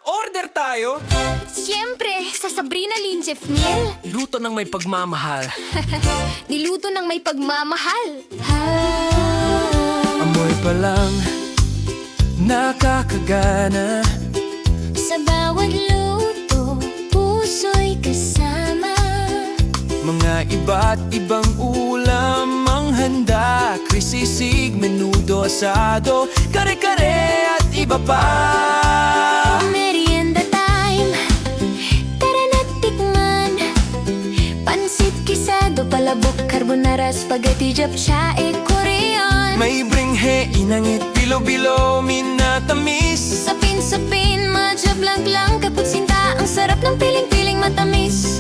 Order tayo! Siyempre, sa Sabrina Lynn Jeff Miel. Luto ng may pagmamahal. Niluto ng may pagmamahal. Amoy pa lang, nakakagana. Sa bawat luto, puso'y kasama. Mga iba't ibang ulam ang handa. Krisisig, menudo, asado, kare-kare at iba pa. Merienda time, tara na tikman. Pansit, kisado, palabok, carbonara, spaghetti, japchae, Korean. May bringhe, inangit, bilo-bilo, minatamis. Sapin-sapin, madya blank-lang, kaputsinta. Ang sarap ng piling-piling matamis.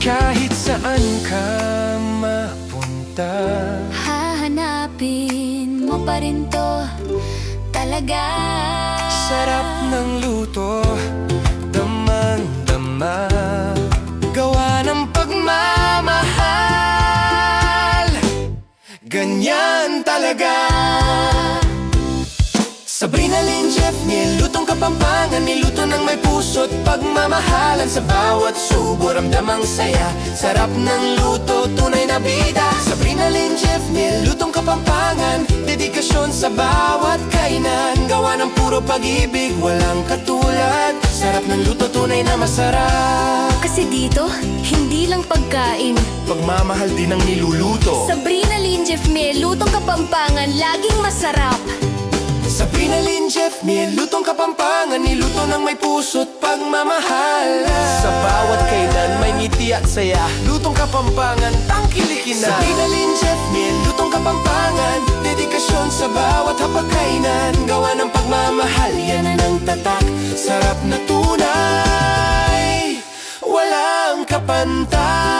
Kahit saan ka mapunta, Hahanapin mo pa rin to talaga. sarap ng luto, damang-dama. Gawa ng pagmamahal, ganyan talaga. Sabrina Lynn Jeff Miel, lutong Kapampangan. Niluto ng may puso't pagmamahalan. Sa bawat subo, ramdam ang saya. Sarap ng luto, tunay na bida. Sabrina Lynn Jeff Miel, lutong Kapampangan. Dedikasyon sa bawat kainan. Gawa ng puro pag-ibig, walang katulad. Sarap ng luto, tunay na masarap. Kasi dito, hindi lang pagkain. Pagmamahal din ang niluluto. Sabrina Lynn Jeff Miel, lutong Kapampangan, laging masarap. Sabrina Lynn Jeff Miel, lutong Kapampangan. Niluto ng may puso't pagmamahal. Sa bawat kainan may ngiti at saya. Lutong Kapampangan, tangkilikin na. Sabrina Lynn Jeff Miel, lutong Kapampangan. Dedikasyon sa bawat hapagkainan. Gawa ng pagmamahal, yan ang tatak. Sarap na tunay, walang kapantay.